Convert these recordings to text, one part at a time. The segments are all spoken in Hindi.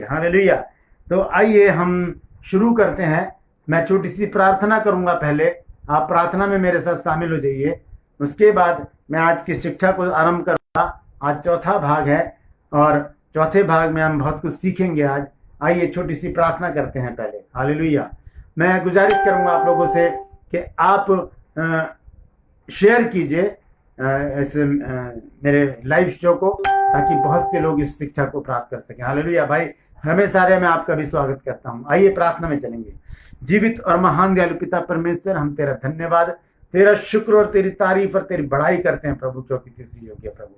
हालेलुया। तो आइए हम शुरू करते हैं। मैं छोटी सी प्रार्थना करूंगा पहले, आप प्रार्थना में मेरे साथ शामिल हो जाइए। उसके बाद मैं आज की शिक्षा को आरंभ करूंगा। आज चौथा भाग है और चौथे भाग में हम बहुत कुछ सीखेंगे आज। आइए छोटी सी प्रार्थना करते हैं पहले। हालेलुया। मैं गुजारिश करूंगा आप लोगों से कि आप शेयर कीजिए इस मेरे लाइव शो को, ताकि बहुत से लोग इस शिक्षा को प्राप्त कर सकें। हालेलुया। भाई रमेश आर्य, मैं आपका भी स्वागत करता हूं। आइए प्रार्थना में चलेंगे। जीवित और महान दयालु पिता परमेश्वर, हम तेरा धन्यवाद, तेरा शुक्र और तेरी तारीफ और तेरी बड़ाई करते हैं प्रभु, क्योंकि किसी योग्य प्रभु।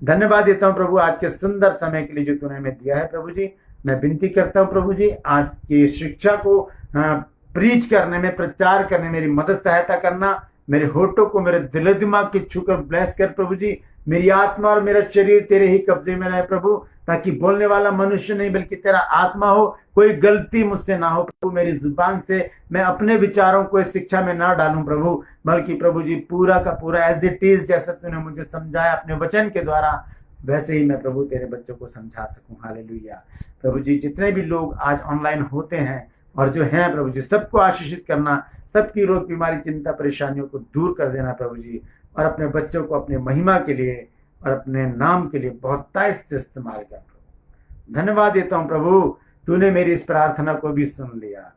धन्यवाद देता हूं प्रभु आज के सुंदर समय के लिए जो तूने हमें दिया है प्रभु जी। मैं विनती करता हूं प्रभु जी, आज की शिक्षा को प्रीच करने में, प्रचार करने मेरी मदद सहायता करना। मेरे होठों को, मेरे दिल दिमाग के छूकर ब्लेस कर प्रभु जी। मेरी आत्मा और मेरा शरीर तेरे ही कब्जे में रहे प्रभु, ताकि बोलने वाला मनुष्य नहीं बल्कि तेरा आत्मा हो। कोई गलती मुझसे ना हो प्रभु, मेरी जुबान से मैं अपने विचारों को इस शिक्षा में ना डालूं प्रभु, बल्कि प्रभु जी पूरा का पूरा एज इट इज, जैसा तूने मुझे समझाया अपने वचन के द्वारा, वैसे ही मैं प्रभु तेरे बच्चों को समझा सकूं। हालेलुया। प्रभु जी जितने भी लोग आज ऑनलाइन होते हैं और जो हैं प्रभु जी, सबको आशीषित करना, सबकी रोग बीमारी चिंता परेशानियों को दूर कर देना प्रभु जी, और अपने बच्चों को अपने महिमा के लिए और अपने नाम के लिए बहुत तायत से इस्तेमाल कर प्रभु। धन्यवाद देता हूं प्रभु, तूने मेरी इस प्रार्थना को भी सुन लिया।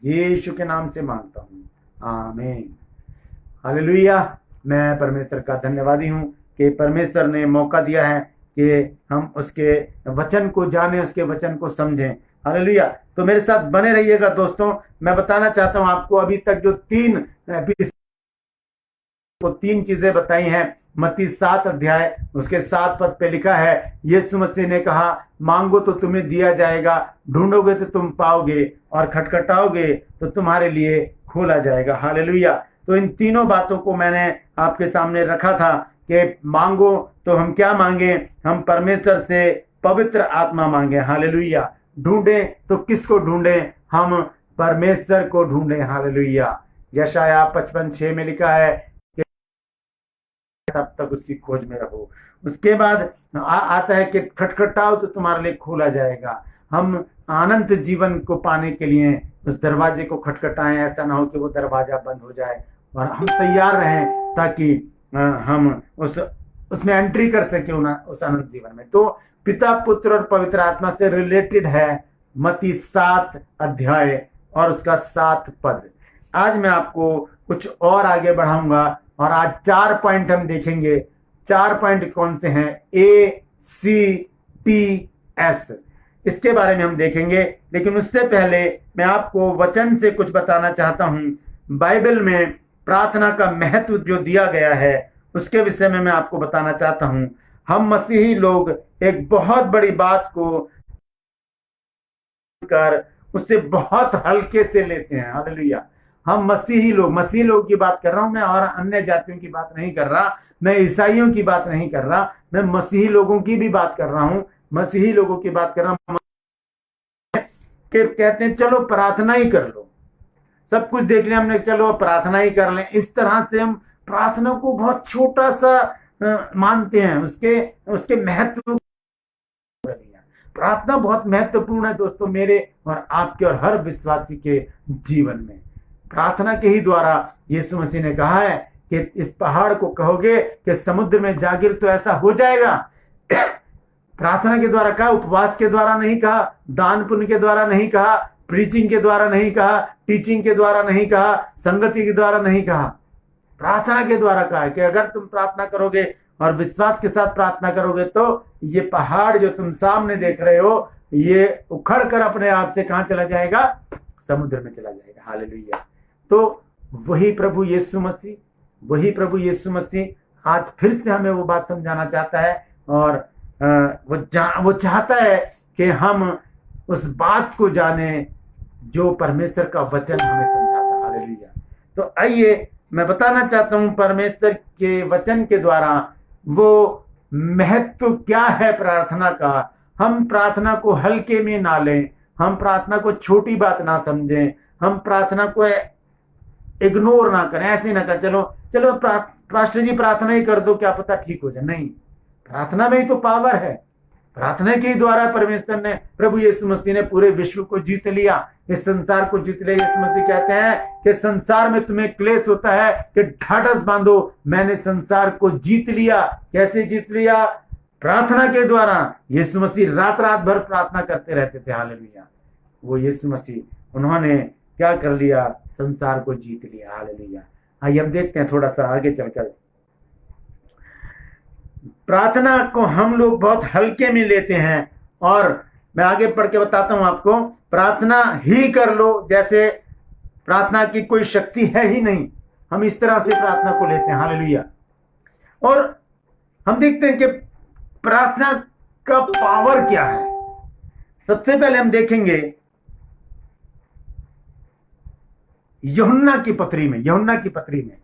यीशु के नाम से मांगता हूं, आमीन। हालेलुया। मैं परमेश्वर का धन्यवादी हूं कि परमेश्वर ने मौका दिया है कि हम उसके वचन को जाने, उसके वचन को समझें। हालेलुया। तो मेरे साथ बने रहिएगा दोस्तों। मैं बताना चाहता हूं आपको, अभी तक जो तीन चीजें बताई हैं। मत्ती 7 अध्याय उसके 7 पद पे लिखा है, यीशु मसीह ने कहा, मांगो तो तुम्हें दिया जाएगा, ढूंढोगे तो तुम पाओगे, और खटखटाओगे तो तुम्हारे लिए खोला जाएगा। हालेलुया। तो इन तीनों बातों को मैंने आपके सामने रखा था कि मांगो तो हम क्या मांगे, हम परमेश्वर से पवित्र आत्मा मांगे। हालेलुया। ढूंढे तो किसको ढूंढे, हम परमेश्वर को ढूंढे। हालेलुया। यशाया 55:6 में लिखा है कि तब तक उसकी खोज में रहो। उसके बाद आता है कि खटखटाओ तो तुम्हारे लिए खोला जाएगा। हम अनंत जीवन को पाने के लिए उस दरवाजे को खटखटाएं, ऐसा ना हो कि वो दरवाजा बंद हो जाए, और हम तैयार रहें ताकि हम उसमें एंट्री कर सके उस अनंत जीवन में। तो पिता, पुत्र और पवित्र आत्मा से रिलेटेड है मत्ती 7 अध्याय और उसका 7 पद। आज मैं आपको कुछ और आगे बढ़ाऊंगा, और आज 4 पॉइंट हम देखेंगे। 4 पॉइंट कौन से हैं? ACTS, इसके बारे में हम देखेंगे। लेकिन उससे पहले मैं आपको वचन से कुछ बताना चाहता हूं। बाइबल में प्रार्थना का महत्व जो दिया गया है उसके विषय में मैं आपको बताना चाहता हूं। हम मसीही लोग एक बहुत बड़ी बात को कर उससे बहुत हल्के से लेते हैं। हालेलुया। हम मसीही लोग की बात कर रहा हूं मैं, और अन्य जातियों की बात नहीं कर रहा, मैं ईसाइयों की बात नहीं कर रहा, मैं मसीही लोगों की भी बात कर रहा हूं। मसीही लोगों की बात कर रहा हूं कि कहते हैं चलो प्रार्थना ही कर लो, सब कुछ देख लिया हमने, चलो प्रार्थना ही कर लें। इस तरह से हम प्रार्थना को बहुत छोटा सा मानते हैं, उसके महत्व। प्रार्थना बहुत महत्वपूर्ण है दोस्तों, मेरे और आपके और हर विश्वासी के जीवन में। प्रार्थना के ही द्वारा यीशु मसीह ने कहा है कि इस पहाड़ को कहोगे कि समुद्र में जा गिर तो ऐसा हो जाएगा। प्रार्थना के द्वारा कहा, उपवास के द्वारा नहीं कहा, दान पुण्य के द्वारा नहीं कहा, प्रीचिंग के द्वारा नहीं कहा, टीचिंग के द्वारा नहीं कहा, संगति के द्वारा नहीं कहा, प्रार्थना के द्वारा कहा है कि अगर तुम प्रार्थना करोगे और विश्वास के साथ प्रार्थना करोगे तो ये पहाड़ जो तुम सामने देख रहे हो, ये उखड़ कर अपने आप से कहां चला जाएगा? समुद्र में चला जाएगा। हालेलुया। तो वही प्रभु यीशु मसीह आज फिर से हमें वो बात समझाना चाहता है, और वो चाहता है कि हम उस बात को जाने जो परमेश्वर का वचन हमें समझाता है। हालेलुया। तो आइए मैं बताना चाहता हूं परमेश्वर के वचन के द्वारा वो महत्व क्या है प्रार्थना का। हम प्रार्थना को हल्के में ना लें, हम प्रार्थना को छोटी बात ना समझें, हम प्रार्थना को इग्नोर ना करें। ऐसे ना करें चलो पास्टर जी प्रार्थना ही कर दो, क्या पता ठीक हो जाए। नहीं, प्रार्थना में ही तो पावर है। प्रार्थना के द्वारा परमेश्वर ने, प्रभु यीशु मसीह ने पूरे विश्व को जीत लिया, इस संसार को जीत लिया। यीशु मसीह कहते हैं कि संसार में तुम्हें क्लेश होता है कि ढाढ़स बांधो, मैंने संसार को जीत लिया। कैसे जीत लिया? प्रार्थना के द्वारा। यीशु मसीह रात रात भर प्रार्थना करते रहते थे। हालेलुया। वो यीशु मसीह, उन्होंने क्या कर लिया? संसार को जीत लिया। हालेलुया। आइए हम देखते हैं थोड़ा सा आगे चलकर। प्रार्थना को हम लोग बहुत हल्के में लेते हैं, और मैं आगे पढ़ के बताता हूं आपको। प्रार्थना ही कर लो जैसे प्रार्थना की कोई शक्ति है ही नहीं, हम इस तरह से प्रार्थना को लेते हैं। हालेलुया। और हम देखते हैं कि प्रार्थना का पावर क्या है। सबसे पहले हम देखेंगे यूहन्ना की पत्री में,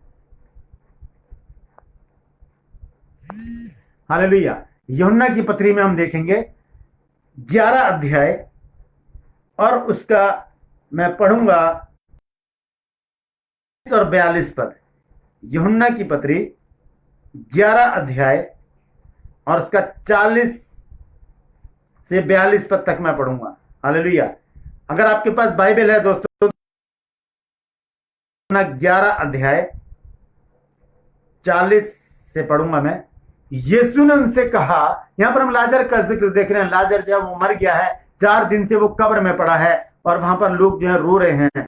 हालेलुया। यूहन्ना की पत्री में हम देखेंगे 11 अध्याय, और उसका मैं पढ़ूंगा और 42 पद। यूहन्ना की पत्री 11 अध्याय और उसका 40 से 42 पद तक मैं पढ़ूंगा। हालेलुया। अगर आपके पास बाइबल है दोस्तों, 11 अध्याय 40 से पढ़ूंगा मैं। यीशु ने उनसे कहा, यहां पर हम लाजर का जिक्र देख रहे हैं। लाजर जब वो मर गया है, 4 दिन से वो कब्र में पड़ा है, और वहां पर लोग जो है रो रहे हैं,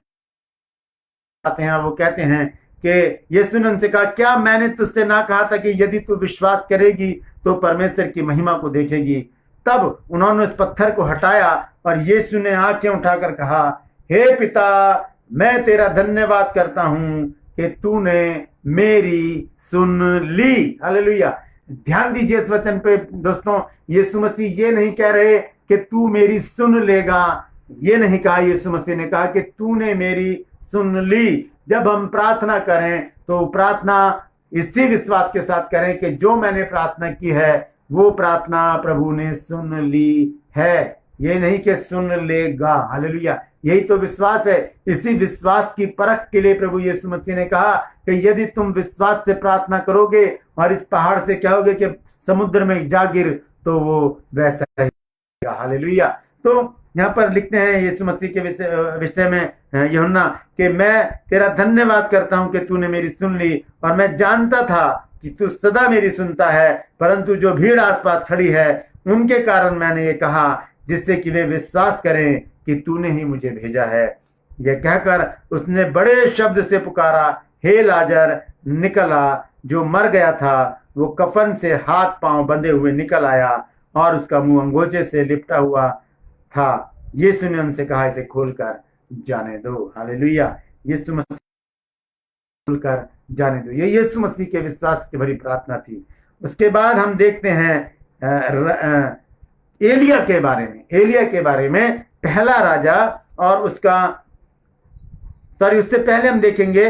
आते हैं और वो कहते हैं कि यीशु ने उनसे कहा, क्या मैंने तुझसे ना कहा था कि यदि तू विश्वास करेगी तो परमेश्वर की महिमा को देखेगी? तब उन्होंने उस पत्थर को हटाया, और यीशु ने आंखें उठाकर कहा, हे पिता, मैं तेरा धन्यवाद करता हूं कि तूने मेरी सुन ली। हालेलुया। ध्यान दीजिए इस वचन पे दोस्तों। यीशु मसीह ये नहीं कह रहे कि तू मेरी सुन लेगा, ये नहीं कहा। यीशु मसीह ने कहा कि तूने मेरी सुन ली। जब हम प्रार्थना करें तो प्रार्थना इसी विश्वास के साथ करें कि जो मैंने प्रार्थना की है वो प्रार्थना प्रभु ने सुन ली है, ये नहीं कि सुन लेगा। हालेलुया। यही तो विश्वास है। इसी विश्वास की परख के लिए प्रभु यीशु मसीह ने कहा कि यदि तुम विश्वास से प्रार्थना करोगे और इस पहाड़ से कहोगे कि समुद्र में जा गिर, तो वो वैसा ही। हालेलुया। तो यहाँ पर लिखते हैं यीशु मसीह के विषय में यूहन्ना कि मैं तेरा धन्यवाद करता हूं कि तूने मेरी सुन ली, और मैं जानता था कि तू सदा मेरी सुनता है, परंतु जो भीड़ आसपास खड़ी है उनके कारण मैंने ये कहा, जिससे कि वे विश्वास करें कि तूने ही मुझे भेजा है। यह कहकर उसने बड़े शब्द से पुकारा, हे लाजर निकल आ। जो मर गया था वो कफन से हाथ पांव बंधे हुए निकल आया, और उसका मुंह अंगोछे से लिपटा हुआ था। यीशु ने उनसे कहा, इसे खोलकर जाने दो। हालेलुया। यीशु मसीह खोलकर जाने दो। ये यीशु मसीह के विश्वास की भरी प्रार्थना थी। उसके बाद हम देखते हैं एलिया के बारे में पहला राजा, और उससे पहले हम देखेंगे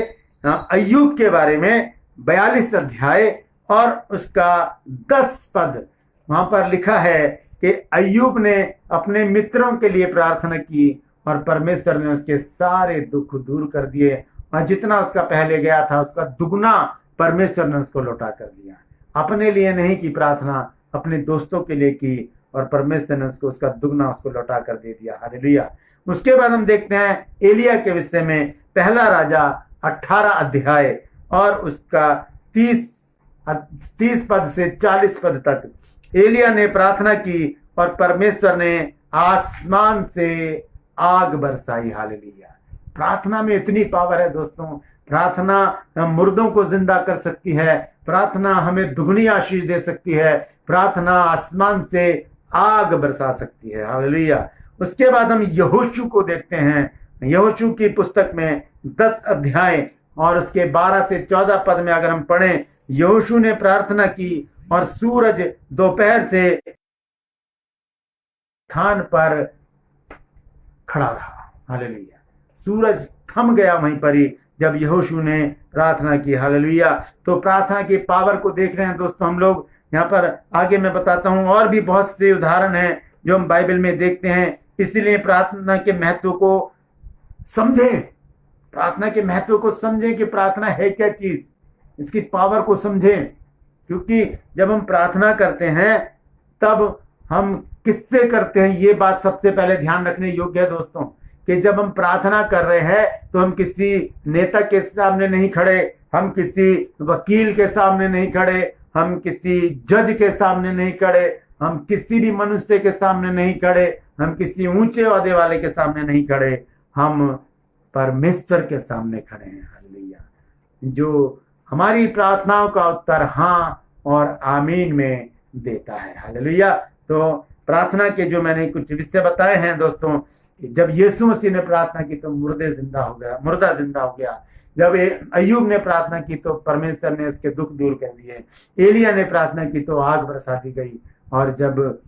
अय्यूब के बारे में 42 अध्याय और उसका 10 पद। वहां पर लिखा है कि अय्यूब ने अपने मित्रों के लिए प्रार्थना की, और परमेश्वर ने उसके सारे दुख दूर कर दिए, और जितना उसका पहले गया था उसका दुगना परमेश्वर ने उसको लौटा कर दिया। अपने लिए नहीं की प्रार्थना, अपने दोस्तों के लिए की, और परमेश्वर ने उसको उसका दुगना उसको लौटा कर दे दिया। हालेलुया। उसके बाद हम देखते हैं एलिया के विषय में पहला राजा 18 अध्याय और उसका 30 पद से 40 पद तक। एलिया ने प्रार्थना की और परमेश्वर ने आसमान से आग बरसाई। हालेलुया। प्रार्थना में इतनी पावर है दोस्तों। प्रार्थना मुर्दों को जिंदा कर सकती है, प्रार्थना हमें दुगनी आशीष दे सकती है, प्रार्थना आसमान से आग बरसा सकती है। हालेलुया। उसके बाद हम यहोशू को देखते हैं। यहोशू की पुस्तक में 10 अध्याय और उसके 12 से 14 पद में अगर हम पढ़ें, यहोशू ने प्रार्थना की और सूरज दोपहर से स्थान पर खड़ा रहा। हालेलुया। सूरज थम गया वहीं पर ही जब यहोशू ने प्रार्थना की। हालेलुया। तो प्रार्थना की पावर को देख रहे हैं दोस्तों हम लोग। यहाँ पर आगे मैं बताता हूं, और भी बहुत से उदाहरण हैं जो हम बाइबल में देखते हैं। इसलिए प्रार्थना के महत्व को समझें, प्रार्थना के महत्व को समझें कि प्रार्थना है क्या चीज, इसकी पावर को समझें। क्योंकि जब हम प्रार्थना करते हैं तब हम किससे करते हैं, ये बात सबसे पहले ध्यान रखने योग्य है दोस्तों, कि जब हम प्रार्थना कर रहे हैं तो हम किसी नेता के सामने नहीं खड़े, हम किसी वकील के सामने नहीं खड़े, हम किसी जज के सामने नहीं खड़े, हम किसी भी मनुष्य के सामने नहीं खड़े, हम किसी ऊंचे ओहदे वाले के सामने नहीं खड़े, हम परमेश्वर के सामने खड़े हैं। हालेलुया। जो हमारी प्रार्थनाओं का उत्तर हाँ और आमीन में देता है। हालेलुया। तो प्रार्थना के जो मैंने कुछ विषय बताए हैं दोस्तों, जब यीशु मसीह ने प्रार्थना की तो मुर्दा जिंदा हो गया। जब अय्यूब ने प्रार्थना की तो परमेश्वर ने उसके दुख दूर कर दिए। एलिया ने प्रार्थना की तो आग बरसा दी गई। और जब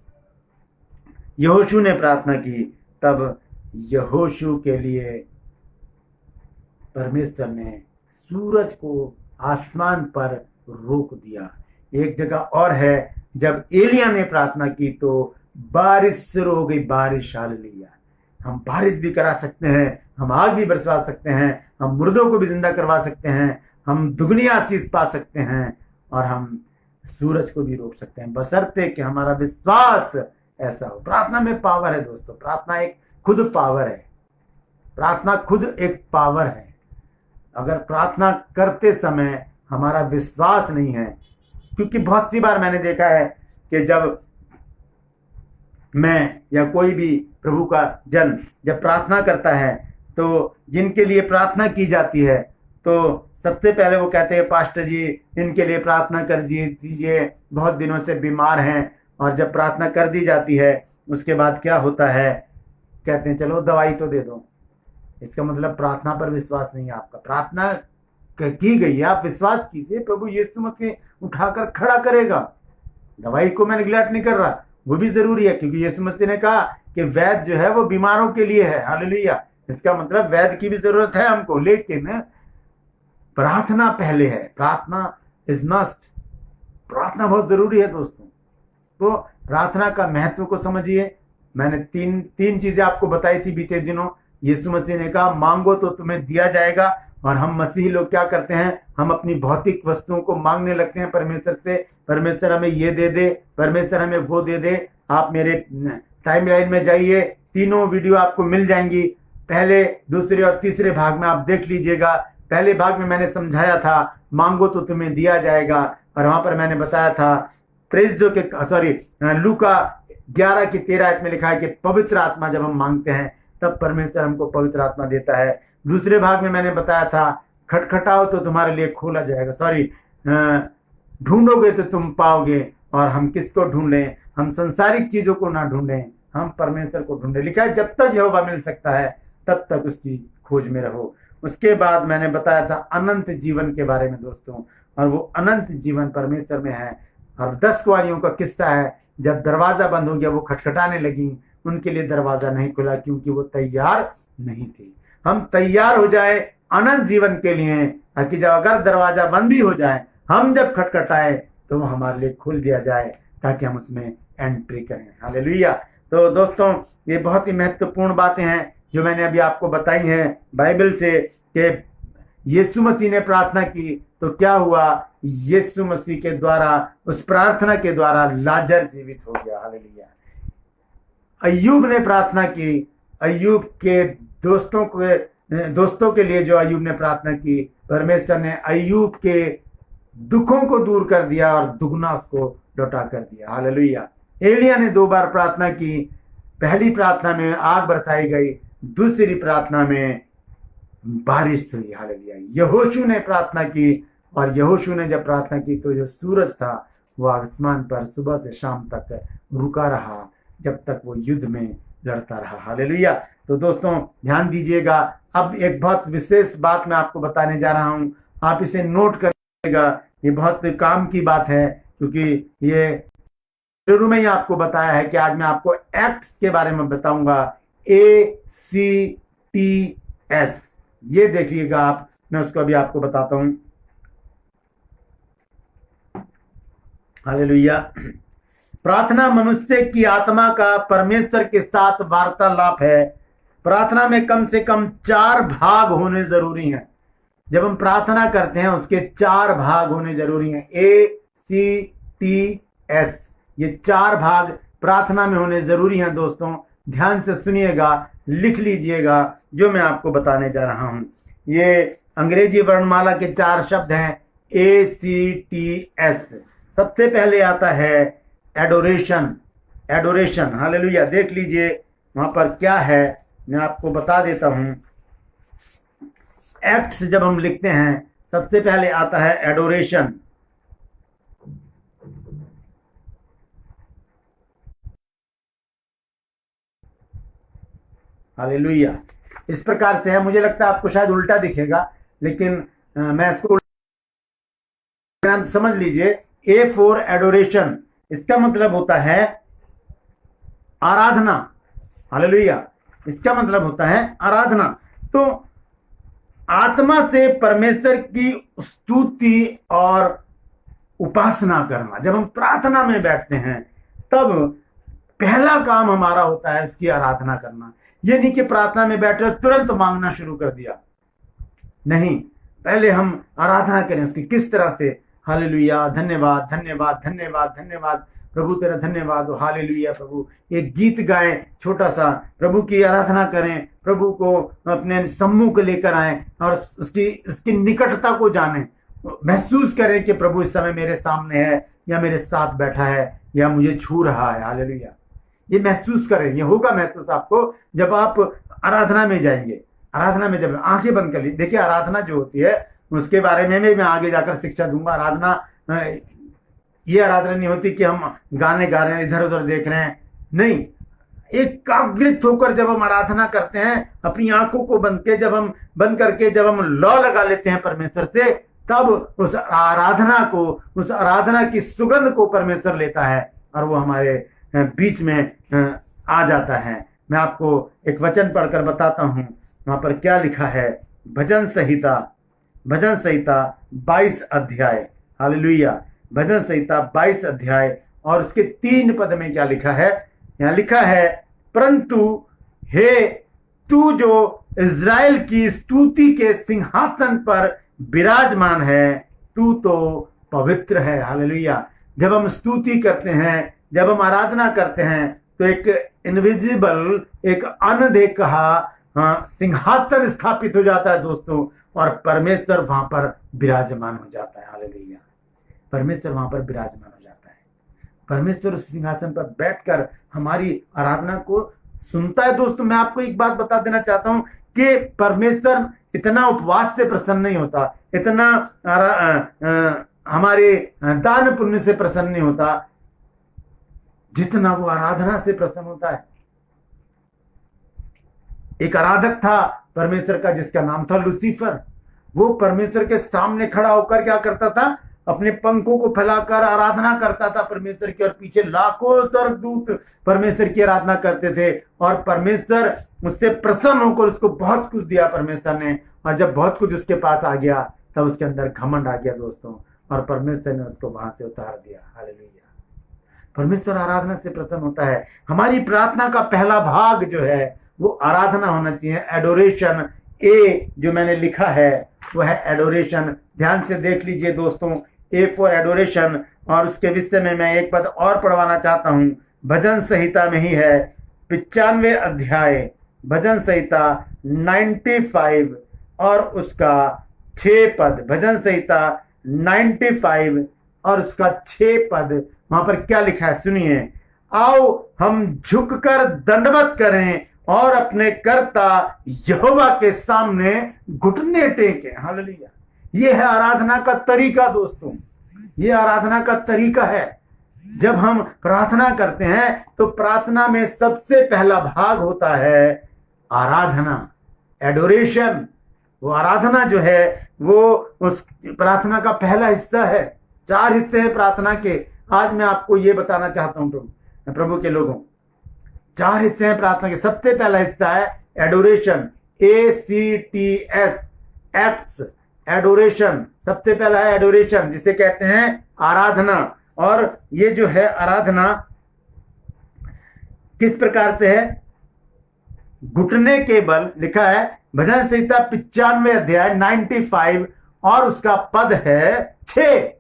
यहोशू ने प्रार्थना की तब यहोशू के लिए परमेश्वर ने सूरज को आसमान पर रोक दिया। एक जगह और है, जब एलिया ने प्रार्थना की तो बारिश शुरू हो गई, बारिश। हालेलुया। हम बारिश भी करा सकते हैं, हम आग भी बरसा सकते हैं, हम मुर्दों को भी जिंदा करवा सकते हैं, हम दुगनी आशीष पा सकते हैं और हम सूरज को भी रोक सकते हैं, बशर्ते कि हमारा विश्वास ऐसा हो। प्रार्थना में पावर है दोस्तों, प्रार्थना एक खुद पावर है, प्रार्थना खुद एक पावर है। अगर प्रार्थना करते समय हमारा विश्वास नहीं है, क्योंकि बहुत सी बार मैंने देखा है कि जब मैं या कोई भी प्रभु का जन जब प्रार्थना करता है तो जिनके लिए प्रार्थना की जाती है तो सबसे पहले वो कहते हैं पास्टर जी इनके लिए प्रार्थना कर दीजिए, बहुत दिनों से बीमार हैं। और जब प्रार्थना कर दी जाती है उसके बाद क्या होता है, कहते हैं चलो दवाई तो दे दो। इसका मतलब प्रार्थना पर विश्वास नहीं है आपका। प्रार्थना की गई है, आप विश्वास कीजिए, प्रभु यीशु मसीह उठाकर खड़ा करेगा। दवाई को मैं निगलेक्ट नहीं कर रहा, वो भी जरूरी है, क्योंकि यीशु मसीह ने कहा कि वैद्य जो है वो बीमारों के लिए है। हालेलुया। इसका मतलब वैद्य की भी जरूरत है हमको, लेकिन प्रार्थना पहले है। प्रार्थना इज मस्ट, प्रार्थना बहुत जरूरी है दोस्तों। तो प्रार्थना का महत्व को समझिए। मैंने तीन चीजें आपको बताई थी बीते दिनों। यीशु मसीह ने कहा मांगो तो तुम्हें दिया जाएगा, और हम मसीही लोग क्या करते हैं, हम अपनी भौतिक वस्तुओं को मांगने लगते हैं परमेश्वर से। परमेश्वर हमें ये दे दे, परमेश्वर हमें वो दे दे। आप मेरे टाइमलाइन में जाइए, तीनों वीडियो आपको मिल जाएंगी, पहले, दूसरे और तीसरे भाग में आप देख लीजिएगा। पहले भाग में मैंने समझाया था मांगो तो तुम्हें दिया जाएगा, और वहां पर मैंने बताया था लूका 11:13 में लिखा है कि पवित्र आत्मा जब हम मांगते हैं तब परमेश्वर हमको पवित्र आत्मा देता है। दूसरे भाग में मैंने बताया था खटखटाओ तो तुम्हारे लिए खोला जाएगा, ढूंढोगे तो तुम पाओगे। और हम किसको ढूंढें, हम संसारिक चीजों को ना ढूंढें, हम परमेश्वर को ढूंढें। लिखा है जब तक यहोवा मिल सकता है तब तक उसकी खोज में रहो। उसके बाद मैंने बताया था अनंत जीवन के बारे में दोस्तों, और वो अनंत जीवन परमेश्वर में है। और 10 कुंवारियों का किस्सा है, जब दरवाजा बंद हो गया वो खटखटाने लगी, उनके लिए दरवाजा नहीं खुला क्योंकि वो तैयार नहीं थी। हम तैयार हो जाए अनंत जीवन के लिए, ताकि जब अगर दरवाजा बंद भी हो जाए, हम जब खटखटाए तो वो हमारे लिए खुल दिया जाए, ताकि हम उसमें एंट्री करें। हालेलुया। तो दोस्तों ये बहुत ही महत्वपूर्ण बातें हैं जो मैंने अभी आपको बताई हैं बाइबल से, कि यीशु मसीह ने प्रार्थना की तो क्या हुआ, यीशु मसीह के द्वारा, उस प्रार्थना के द्वारा लाजर जीवित हो गया। हालेलुया। अय्यूब ने प्रार्थना की, अय्यूब के दोस्तों के लिए जो अय्यूब ने प्रार्थना की, परमेश्वर ने अय्यूब के दुखों को दूर कर दिया और दुगना उसको लौटा कर दिया। हालेलुया। एलिया ने 2 बार प्रार्थना की, पहली प्रार्थना में आग बरसाई गई, दूसरी प्रार्थना में बारिश हुई। हालेलुया। यहोशू ने प्रार्थना की, और यहोशू ने जब प्रार्थना की तो जो सूरज था वो आसमान पर सुबह से शाम तक रुका रहा, जब तक वो युद्ध में लड़ता रहा। हालेलुया। तो दोस्तों ध्यान दीजिएगा, अब एक बहुत विशेष बात मैं आपको बताने जा रहा हूं, आप इसे नोट करिएगा। ये बहुत काम की बात है, क्योंकि ये शुरू में ही आपको बताया है कि आज मैं आपको एक्ट्स के बारे में बताऊंगा, ACTS। ये देखिएगा आप, मैं उसको अभी आपको बताता हूं। हालेलुया। प्रार्थना मनुष्य की आत्मा का परमेश्वर के साथ वार्तालाप है। प्रार्थना में कम से कम 4 भाग होने जरूरी हैं। जब हम प्रार्थना करते हैं उसके 4 भाग होने जरूरी हैं, ACTS। ये 4 भाग प्रार्थना में होने जरूरी हैं दोस्तों। ध्यान से सुनिएगा, लिख लीजिएगा जो मैं आपको बताने जा रहा हूं। ये अंग्रेजी वर्णमाला के 4 शब्द हैं, ACTS। सबसे पहले आता है एडोरेशन। Adoration, hallelujah. देख लीजिए वहां पर क्या है, मैं आपको बता देता हूं। एक्ट्स जब हम लिखते हैं सबसे पहले आता है एडोरेशन। हालेलुया। इस प्रकार से है, मुझे लगता है आपको शायद उल्टा दिखेगा, लेकिन मैं इसको समझ लीजिए। ए फॉर एडोरेशन, इसका मतलब होता है आराधना। हालेलुया। इसका मतलब होता है आराधना। तो आत्मा से परमेश्वर की स्तुति और उपासना करना। जब हम प्रार्थना में बैठते हैं तब पहला काम हमारा होता है उसकी आराधना करना। ये नहीं कि प्रार्थना में बैठे तुरंत मांगना शुरू कर दिया, नहीं, पहले हम आराधना करें उसकी किस तरह से। हालेलुया, धन्यवाद धन्यवाद धन्यवाद धन्यवाद प्रभु, तेरा धन्यवाद हो, हालेलुया प्रभु। एक गीत गाएं छोटा सा, प्रभु की आराधना करें, प्रभु को अपने सम्मुख को लेकर आए और उसकी निकटता को जानें, महसूस करें कि प्रभु इस समय मेरे सामने है या मेरे साथ बैठा है या मुझे छू रहा है। हालेलुया। ये महसूस करें, ये होगा महसूस आपको जब आप आराधना में जाएंगे। आराधना में जब आंखें बंद कर ली, देखिए आराधना जो होती है उसके बारे में मैं आगे जाकर शिक्षा दूंगा। आराधना, ये आराधना नहीं होती कि हम गाने गा रहे हैं, इधर उधर देख रहे हैं, नहीं। एकाग्रित होकर जब हम आराधना करते हैं, अपनी आंखों को बंद करके जब हम लौ लगा लेते हैं परमेश्वर से, तब उस आराधना की सुगंध को परमेश्वर लेता है और वो हमारे बीच में आ जाता है। मैं आपको एक वचन पढ़कर बताता हूं, वहां पर क्या लिखा है। भजन संहिता 22 अध्याय। हालेलुया। भजन संहिता 22 अध्याय और उसके 3 पद में क्या लिखा है। यहां लिखा है, परंतु हे तू जो इज़राइल की स्तुति के सिंहासन पर विराजमान है, तू तो पवित्र है। हालेलुया। जब हम स्तुति करते हैं, जब हम आराधना करते हैं, तो एक इनविजिबल, एक अनदेखा सिंहासन स्थापित हो जाता है दोस्तों, और परमेश्वर वहां पर विराजमान हो जाता है। हालेलुया। परमेश्वर वहां पर विराजमान हो जाता है। परमेश्वर उस सिंहासन पर बैठकर हमारी आराधना को सुनता है। दोस्तों मैं आपको एक बात बता देना चाहता हूं कि परमेश्वर इतना उपवास से प्रसन्न नहीं होता, इतना हमारे दान पुण्य से प्रसन्न नहीं होता, जितना वो आराधना से प्रसन्न होता है। एक आराधक था परमेश्वर का जिसका नाम था लूसीफर। वो परमेश्वर के सामने खड़ा होकर क्या करता था, अपने पंखों को फैलाकर आराधना करता था परमेश्वर की, और पीछे लाखों स्वर्गदूत परमेश्वर की आराधना करते थे, और परमेश्वर उससे प्रसन्न होकर उसको बहुत कुछ दिया परमेश्वर ने। और जब बहुत कुछ उसके पास आ गया तब उसके अंदर घमंड आ गया दोस्तों, और परमेश्वर ने उसको वहां से उतार दिया। हालेलुया। परमेश्वर आराधना से प्रसन्न होता है। हमारी प्रार्थना का पहला भाग जो है वो आराधना होना चाहिए, एडोरेशन। ए जो मैंने लिखा है वो है एडोरेशन। ध्यान से देख लीजिए दोस्तों, ए फॉर एडोरेशन। और उसके विषय में मैं एक पद और पढ़वाना चाहता हूं, भजन संहिता में ही है, 95 अध्याय, भजन संहिता 95 और उसका 6 पद। भजन संहिता 95 और उसका 6 पद, वहां पर क्या लिखा है सुनिए। आओ हम झुककर दंडवत करें और अपने कर्ता यहोवा के सामने घुटने टेकें। हालेलुया। ये है आराधना का तरीका दोस्तों, ये आराधना का तरीका है। जब हम प्रार्थना करते हैं तो प्रार्थना में सबसे पहला भाग होता है आराधना, एडोरेशन। वो आराधना जो है वो उस प्रार्थना का पहला हिस्सा है। 4 हिस्से हैं प्रार्थना के। आज मैं आपको ये बताना चाहता हूं प्रभु के लोगों, 4 हिस्से हैं प्रार्थना के। सबसे पहला हिस्सा है एडोरेशन, ACTS, एक्ट्स, एडोरेशन। सबसे पहला है एडोरेशन, जिसे कहते हैं आराधना। और ये जो है आराधना किस प्रकार से है, घुटने के बल। लिखा है भजन संहिता 95 अध्याय 95 और उसका पद है 6।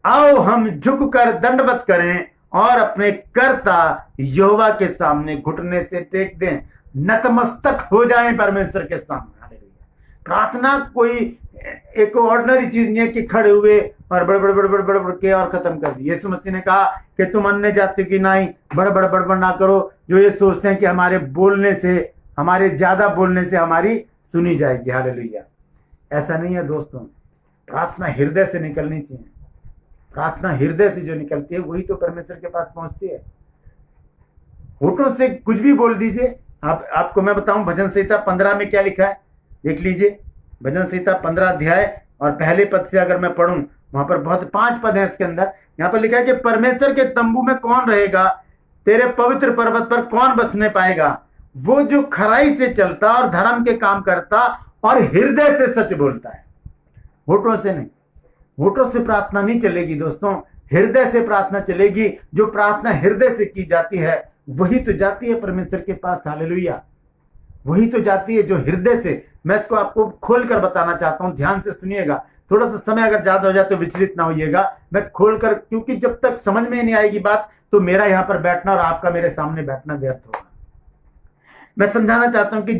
आओ हम झुककर दंडवत करें और अपने कर्ता यहोवा के सामने घुटने से टेक दें, नतमस्तक हो जाएं परमेश्वर के सामने। हालेलुया। प्रार्थना कोई एक ऑर्डिनरी चीज नहीं है कि खड़े हुए और बड़ के और खत्म कर दी। यीशु मसीह ने कहा कि तुम अन्य जाति की नाई बड़ ना करो, जो ये सोचते हैं कि हमारे बोलने से, हमारे ज्यादा बोलने से हमारी सुनी जाएगी। हालेलुया। ऐसा नहीं है दोस्तों, प्रार्थना हृदय से निकलनी चाहिए। प्रार्थना हृदय से जो निकलती है वही तो परमेश्वर के पास पहुंचती है। होठों से कुछ भी बोल दीजिए। आपको मैं बताऊं भजन संहिता 15 में क्या लिखा है, देख लीजिए। भजन संहिता 15 अध्याय और पहले पद से अगर मैं पढ़ूं, वहां पर बहुत 5 पद हैं इसके अंदर। यहाँ पर लिखा है कि परमेश्वर के तंबू में कौन रहेगा, तेरे पवित्र पर्वत पर कौन बसने पाएगा। वो जो खराई से चलता और धर्म के काम करता और हृदय से सच बोलता है। होठों से नहीं, होठों से प्रार्थना नहीं चलेगी दोस्तों, हृदय से प्रार्थना चलेगी। जो प्रार्थना हृदय से की जाती है वही तो जाती है परमेश्वर के पास। हालेलुया। वही तो जाती है जो हृदय से। मैं इसको आपको खोलकर बताना चाहता हूं, ध्यान से सुनिएगा। थोड़ा सा समय अगर ज्यादा हो जाए तो विचलित ना होइएगा। मैं खोलकर, क्योंकि जब तक समझ में नहीं आएगी बात तो मेरा यहां पर बैठना और आपका मेरे सामने बैठना व्यर्थ होगा। मैं समझाना चाहता हूं कि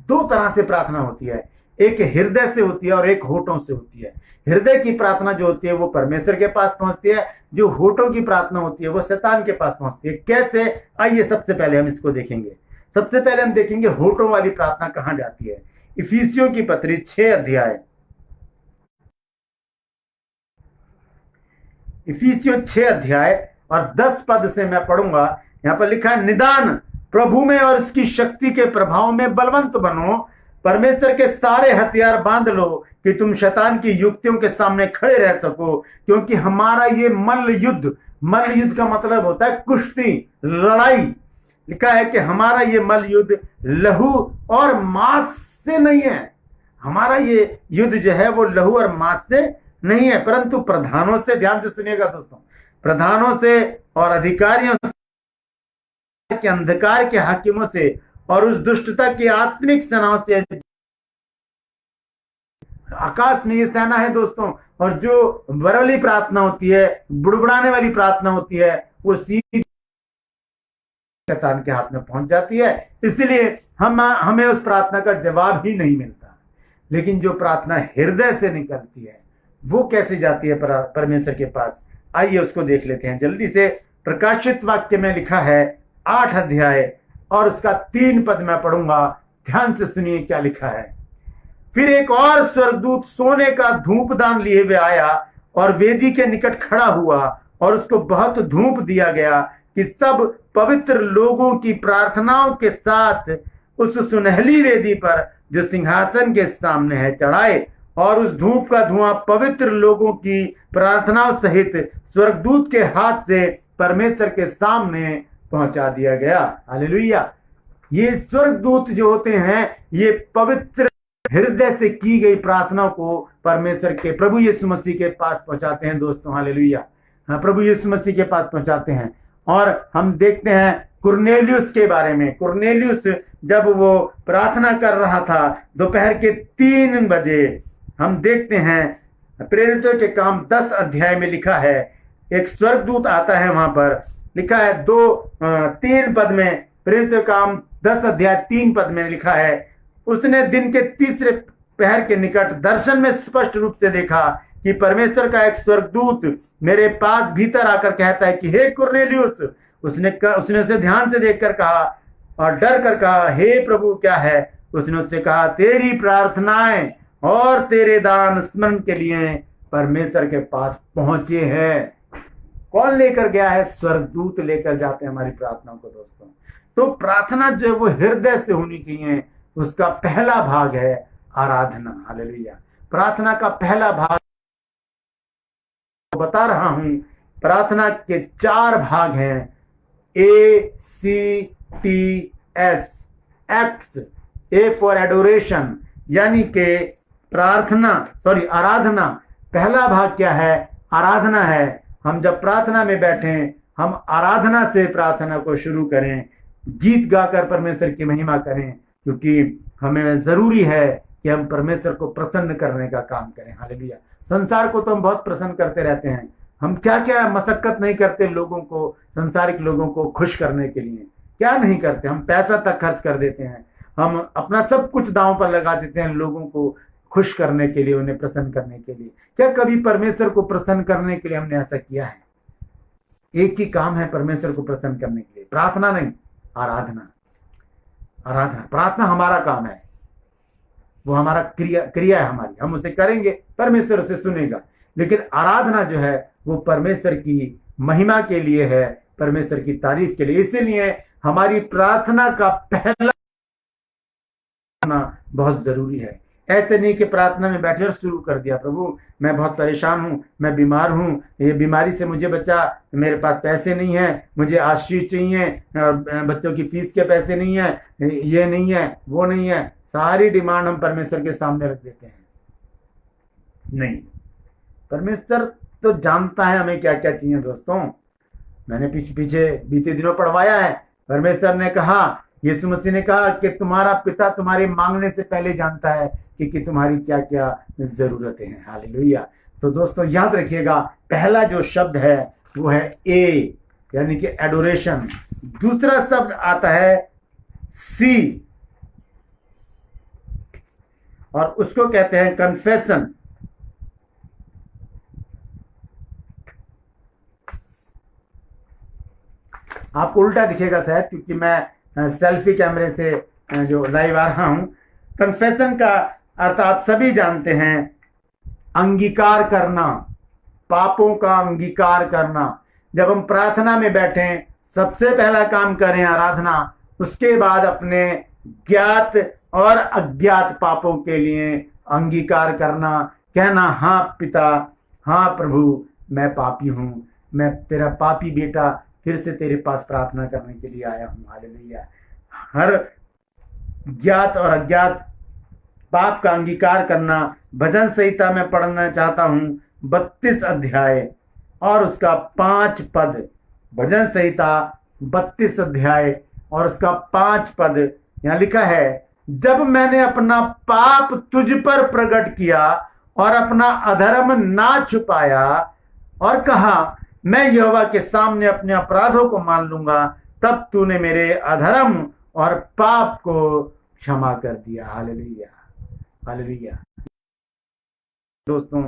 2 तरह से प्रार्थना होती है, एक हृदय से होती है और एक होठों से होती है। हृदय की प्रार्थना जो होती है वो परमेश्वर के पास पहुंचती है, जो होठों की प्रार्थना होती है वो शैतान के पास पहुंचती है। कैसे? आइए सबसे पहले हम इसको देखेंगे। सबसे पहले हम देखेंगे होठों वाली प्रार्थना कहां जाती है। इफिसियों की पत्री 6 अध्याय, इफिसियों 6 अध्याय और 10 पद से मैं पढ़ूंगा। यहां पर लिखा है, निदान प्रभु में और उसकी शक्ति के प्रभाव में बलवंत बनो, परमेश्वर के सारे हथियार बांध लो कि तुम शैतान की युक्तियों के सामने खड़े रह सको, क्योंकि हमारा ये मल्ल युद्ध का मतलब होता है कुश्ती, लड़ाई। लिखा है कि हमारा ये मल्ल युद्ध लहू और मांस से नहीं है। हमारा ये युद्ध जो है वो लहू और मांस से नहीं है, परंतु प्रधानों से, ध्यान से सुनिएगा दोस्तों, प्रधानों से और अधिकारियों के, अंधकार के हाकिमों से और उस दुष्टता की आत्मिक सेनाओं से। आकाश में ये सेना है दोस्तों, और जो वरली प्रार्थना होती है, बुड़बुड़ाने वाली प्रार्थना होती है, वो सीधी शैतान के हाथ में पहुंच जाती है। इसलिए हमें उस प्रार्थना का जवाब ही नहीं मिलता। लेकिन जो प्रार्थना हृदय से निकलती है वो कैसे जाती है परमेश्वर के पास, आइए उसको देख लेते हैं जल्दी से। प्रकाशित वाक्य में लिखा है 8 अध्याय और उसका 3 पद मैं पढ़ूंगा, ध्यान से सुनिए क्या लिखा है। फिर एक और स्वर्गदूत सोने का धूपदान लिए हुए आया और वेदी के निकट खड़ा हुआ, और उसको बहुत धूप दिया गया कि सब पवित्र लोगों की प्रार्थनाओं के साथ उस सुनहली वेदी पर जो सिंहासन के सामने है चढ़ाए, और उस धूप का धुआं पवित्र लोगों की प्रार्थनाओं सहित स्वर्गदूत के हाथ से परमेश्वर के सामने पहुंचा दिया गया। हालेलुया। ये स्वर्गदूत जो होते हैं ये पवित्र हृदय से की गई प्रार्थना को परमेश्वर के, प्रभु यीशु मसीह के पास पहुंचाते हैं दोस्तों। हालेलुया। हाँ, प्रभु यीशु मसीह के पास पहुंचाते हैं। और हम देखते हैं कुरनेलियुस के बारे में। कुरनेलियुस जब वो प्रार्थना कर रहा था दोपहर के 3 बजे, हम देखते हैं प्रेरितों के काम 10 अध्याय में लिखा है, एक स्वर्गदूत आता है। वहां पर लिखा है 3 पद में, प्रेरितों के काम 10 अध्याय 3 पद में लिखा है, उसने दिन के 3 पहर के निकट दर्शन में स्पष्ट रूप से देखा कि परमेश्वर का एक स्वर्गदूत मेरे पास भीतर आकर कहता है कि हे कुरनेलियुस। उसने उसे ध्यान से देखकर कहा और डर कर कहा, हे प्रभु क्या है? उसने उससे कहा, तेरी प्रार्थनाएं और तेरे दान स्मरण के लिए परमेश्वर के पास पहुंचे हैं। कौन लेकर गया है? स्वर्गदूत लेकर जाते हैं हमारी प्रार्थनाओं को दोस्तों। तो प्रार्थना जो है वो हृदय से होनी चाहिए। उसका पहला भाग है आराधना। हालेलुया। प्रार्थना का पहला भाग बता रहा हूं। प्रार्थना के 4 भाग हैं, ACTS, acts. A for adoration, यानी के आराधना। पहला भाग क्या है? आराधना है। हम जब प्रार्थना में बैठे, हम आराधना से प्रार्थना को शुरू करें, गीत गाकर परमेश्वर की महिमा करें, क्योंकि हमें जरूरी है कि हम परमेश्वर को प्रसन्न करने का काम करें। हालेलुया। संसार को तो हम बहुत प्रसन्न करते रहते हैं, हम क्या क्या मशक्कत नहीं करते लोगों को, संसारिक लोगों को खुश करने के लिए, क्या नहीं करते। हम पैसा तक खर्च कर देते हैं, हम अपना सब कुछ दांव पर लगा देते हैं लोगों को खुश करने के लिए, उन्हें प्रसन्न करने के लिए। क्या कभी परमेश्वर को प्रसन्न करने के लिए हमने ऐसा किया है? एक ही काम है परमेश्वर को प्रसन्न करने के लिए, प्रार्थना नहीं, आराधना। आराधना, प्रार्थना हमारा काम है, वो हमारा क्रिया है हमारी, हम उसे करेंगे, परमेश्वर उसे सुनेगा। लेकिन आराधना जो है वो परमेश्वर की महिमा के लिए है, परमेश्वर की तारीफ के लिए। इसीलिए हमारी प्रार्थना का पहला बहुत जरूरी है। ऐसे नहीं कि प्रार्थना में बैठे और शुरू कर दिया, प्रभु मैं बहुत परेशान हूं, मैं बीमार हूं, ये बीमारी से मुझे बचा, मेरे पास पैसे नहीं है, मुझे आशीष चाहिए, बच्चों की फीस के पैसे नहीं है, ये नहीं है, वो नहीं है, सारी डिमांड हम परमेश्वर के सामने रख देते हैं। नहीं, परमेश्वर तो जानता है हमें क्या क्या चाहिए। दोस्तों, मैंने पीछे बीते दिनों पढ़वाया है, परमेश्वर ने कहा, यीशु मसीह ने कहा कि तुम्हारा पिता तुम्हारे मांगने से पहले जानता है कि तुम्हारी क्या क्या जरूरतें हैं। हालेलुया। तो दोस्तों याद रखिएगा, पहला जो शब्द है वो है ए, यानी कि एडोरेशन। दूसरा शब्द आता है सी, और उसको कहते हैं कन्फेशन। आपको उल्टा दिखेगा शायद, क्योंकि मैं सेल्फी कैमरे से जो लाइव आ रहा हूं। कन्फेशन का अर्थ आप सभी जानते हैं, अंगीकार करना, पापों का अंगीकार करना। जब हम प्रार्थना में बैठें, सबसे पहला काम करें आराधना, उसके बाद अपने ज्ञात और अज्ञात पापों के लिए अंगीकार करना, कहना, हाँ पिता, हाँ प्रभु, मैं पापी हूं, मैं तेरा पापी बेटा फिर से तेरे पास प्रार्थना करने के लिए आया हूं। हालेलुया। हर ज्ञात और अज्ञात पाप का अंगीकार करना। भजन संहिता में पढ़ना चाहता हूं 32 अध्याय और उसका 5 पद। भजन संहिता 32 अध्याय और उसका 5 पद, यहां लिखा है, जब मैंने अपना पाप तुझ पर प्रकट किया और अपना अधर्म ना छुपाया और कहा, मैं यहोवा के सामने अपने अपराधों को मान लूंगा, तब तूने मेरे अधर्म और पाप को क्षमा कर दिया। Hallelujah, hallelujah. दोस्तों,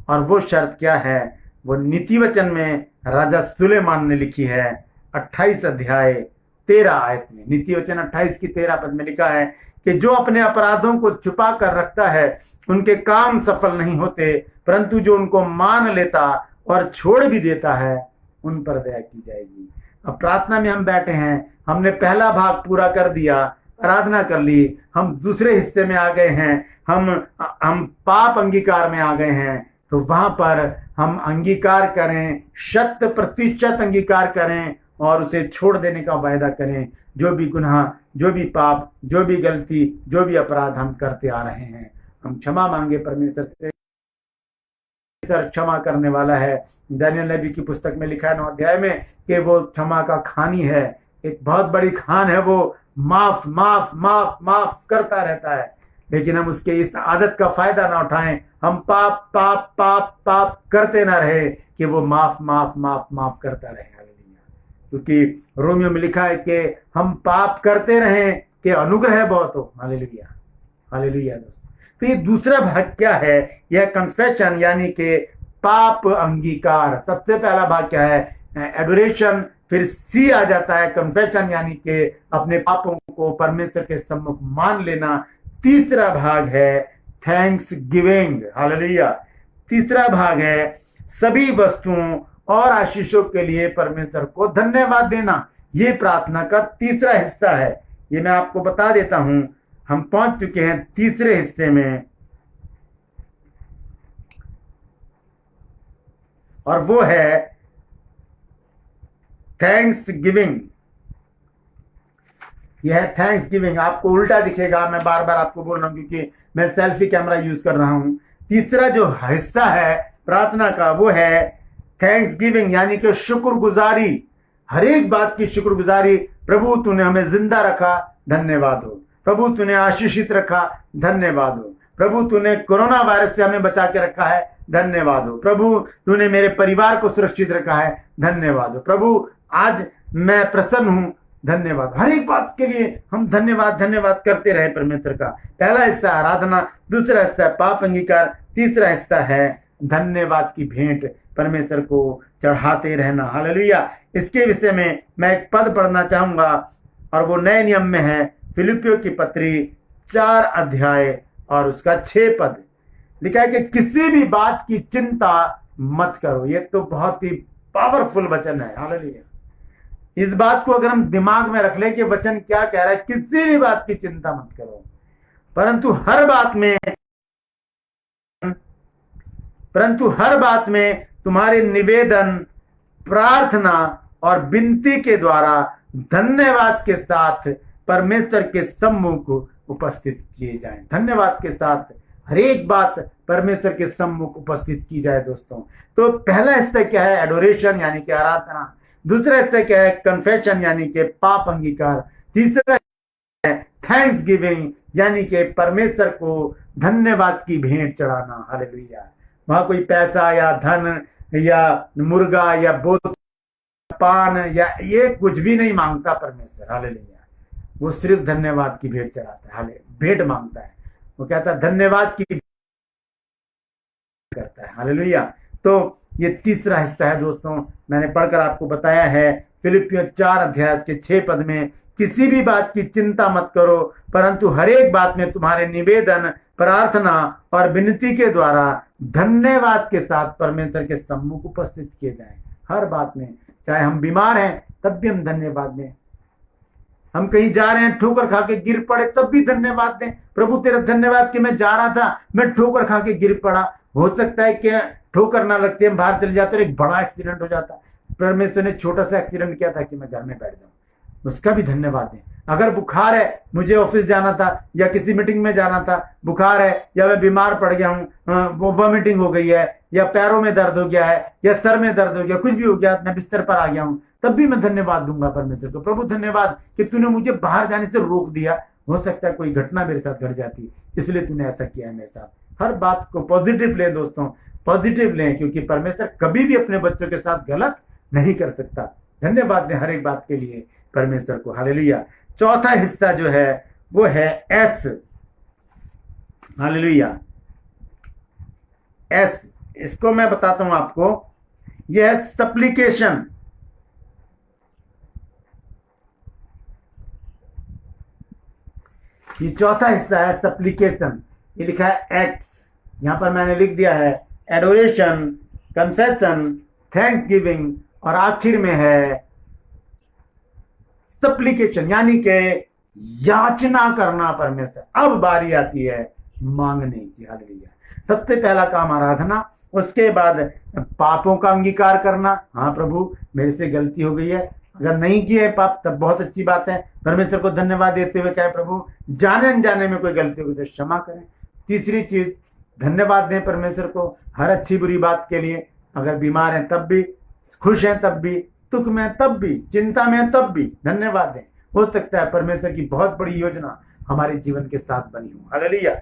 और वो शर्त क्या है? वो नीति वचन में राजा सुलेमान ने लिखी है, 28 अध्याय 13 आयत में। नीति वचन 28 की 13 पद में लिखा है कि जो अपने अपराधों को छुपा कर रखता है उनके काम सफल नहीं होते, परंतु जो उनको मान लेता और छोड़ भी देता है उन पर दया की जाएगी। अब प्रार्थना में हम बैठे हैं, हमने पहला भाग पूरा कर दिया, आराधना कर ली, हम दूसरे हिस्से में आ गए हैं, हम पाप अंगीकार में आ गए हैं। तो वहां पर हम अंगीकार करें, 100% अंगीकार करें और उसे छोड़ देने का वायदा करें। जो भी गुनाह, जो भी पाप, जो भी गलती, जो भी अपराध हम करते आ रहे हैं, हम क्षमा मांगे परमेश्वर से। क्षमा करने वाला है। दानियल नबी की पुस्तक में लिखा है 9 अध्याय में कि वो क्षमा का खानी है, एक बहुत बड़ी खान है, वो माफ माफ माफ माफ करता रहता है। लेकिन हम उसके इस आदत का फायदा ना उठाएं, हम पाप पाप पाप पाप करते ना रहे कि वो माफ माफ माफ माफ करता रहे। क्योंकि रोमियो में लिखा है कि हम पाप करते रहें कि अनुग्रह बहुत हो। Hallelujah, hallelujah. दोस्तों, तो ये दूसरा भाग क्या है? यह कन्फेशन, यानी कि पाप अंगीकार। सबसे पहला भाग क्या है? एडोरेशन। फिर सी आ जाता है कन्फेशन, यानी कि अपने पापों को परमेश्वर के सम्मुख मान लेना। तीसरा भाग है थैंक्स गिविंग। हालेलुया। तीसरा भाग है सभी वस्तुओं और आशीषों के लिए परमेश्वर को धन्यवाद देना। ये प्रार्थना का तीसरा हिस्सा है। ये मैं आपको बता देता हूं, हम पहुंच चुके हैं तीसरे हिस्से में, और वो है थैंक्स गिविंग। यह है थैंक्स गिविंग। आपको उल्टा दिखेगा, मैं बार बार आपको बोल रहा हूं क्योंकि मैं सेल्फी कैमरा यूज कर रहा हूं। तीसरा जो हिस्सा है प्रार्थना का वो है थैंक्स गिविंग, यानी कि शुक्रगुजारी। हर एक बात की शुक्रगुजारी। प्रभु तूने हमें जिंदा रखा, धन्यवाद हो। प्रभु तूने आशीषित रखा, धन्यवाद हो। प्रभु तूने कोरोना वायरस से हमें बचा के रखा है, धन्यवाद हो। प्रभु तूने मेरे परिवार को सुरक्षित रखा है, धन्यवाद हो। प्रभु आज मैं प्रसन्न हूं, धन्यवाद। हर एक बात के लिए हम धन्यवाद धन्यवाद करते रहे परमेश्वर का। पहला हिस्सा आराधना, दूसरा हिस्सा पाप अंगीकार, तीसरा हिस्सा है धन्यवाद की भेंट परमेश्वर को चढ़ाते रहना। हालेलुया। इसके विषय में मैं एक पद पढ़ना चाहूंगा और वो नए नियम में है, फिलिपियों की पत्री 4 अध्याय और उसका 6 पद। लिखा है कि किसी भी बात की चिंता मत करो। ये तो बहुत ही पावरफुल वचन है। हालेलुया। इस बात को अगर हम दिमाग में रख लें कि वचन क्या कह रहा है, किसी भी बात की चिंता मत करो, परंतु हर बात में तुम्हारे निवेदन, प्रार्थना और विनती के द्वारा धन्यवाद के साथ परमेश्वर के सम्मुख उपस्थित किए जाएं। धन्यवाद के साथ हर एक बात परमेश्वर के सम्मुख उपस्थित की जाए। दोस्तों, तो पहला हिस्सा क्या है? एडोरेशन यानी कि आराधना। दूसरा हिस्सा क्या है? कन्फेशन यानी कि पाप अंगीकार। तीसरा है थैंक्स गिविंग यानी कि परमेश्वर को धन्यवाद की भेंट चढ़ाना। हालेलुया। वहां कोई पैसा या धन या मुर्गा या बोतल पान या ये कुछ भी नहीं मांगता परमेश्वर। हालेलुया। वो सिर्फ धन्यवाद की भेंट चढ़ाता है। हाले भेंट मांगता है, वो कहता है धन्यवाद की करता है। हालेलुया। तो ये तीसरा हिस्सा है दोस्तों, मैंने पढ़कर आपको बताया है फिलिपियों 4 अध्याय के 6 पद में, किसी भी बात की चिंता मत करो, परंतु हर एक बात में तुम्हारे निवेदन, प्रार्थना और विनती के द्वारा धन्यवाद के साथ परमेश्वर के सम्मुख उपस्थित किए जाएं। हर बात में, चाहे हम बीमार हैं तब भी हम धन्यवाद दें, हम कहीं जा रहे हैं ठोकर खा के गिर पड़े तब भी धन्यवाद दें। प्रभु तेरा धन्यवाद कि मैं जा रहा था, मैं ठोकर खा के गिर पड़ा। हो सकता है कि ठोकर ना लगती, हम बाहर चले जाते और एक बड़ा एक्सीडेंट हो जाता। परमेश्वर ने छोटा सा एक्सीडेंट किया था कि मैं घर में बैठ जाऊं, उसका भी धन्यवाद दें। अगर बुखार है, मुझे ऑफिस जाना था या किसी मीटिंग में जाना था, बुखार है या मैं बीमार पड़ गया हूँ, वो वॉमिटिंग हो गई है या पैरों में दर्द हो गया है या सर में दर्द हो गया, कुछ भी हो गया, मैं बिस्तर पर आ गया हूँ, तब भी मैं धन्यवाद दूंगा परमेश्वर को। प्रभु धन्यवाद कि तूने मुझे बाहर जाने से रोक दिया। हो सकता है कोई घटना मेरे साथ घट जाती, इसलिए तूने ऐसा किया है मेरे साथ। हर बात को पॉजिटिव लें दोस्तों, पॉजिटिव लें, क्योंकि परमेश्वर कभी भी अपने बच्चों के साथ गलत नहीं कर सकता। धन्यवाद दें हर एक बात के लिए परमेश्वर को। हालेलुया। चौथा हिस्सा जो है वो है एस। हालेलुया। एस, इसको मैं बताता हूं आपको, यह है सप्लीकेशन। ये चौथा हिस्सा है सप्लीकेशन। ये लिखा है एक्स, यहां पर मैंने लिख दिया है एडोरेशन, कन्फेशन, थैंक्स गिविंग और आखिर में है सप्लीकेशन यानी कि याचना करना परमेश्वर। अब बारी आती है मांगने की। हालेलुया। सबसे पहला काम आराधना, उसके बाद पापों का अंगीकार करना। हाँ प्रभु मेरे से गलती हो गई है, अगर नहीं किए है पाप तब बहुत अच्छी बात है, परमेश्वर को धन्यवाद देते हुए कहे प्रभु जाने अनजाने में कोई गलती हो तो क्षमा करें। तीसरी चीज धन्यवाद दें परमेश्वर को हर अच्छी बुरी बात के लिए। अगर बीमार हैं तब भी, खुश हैं तब भी, दुख में तब भी, चिंता में तब भी धन्यवाद दें। हो सकता है परमेश्वर की बहुत बड़ी योजना हमारे जीवन के साथ बनी हो। हालेलुया।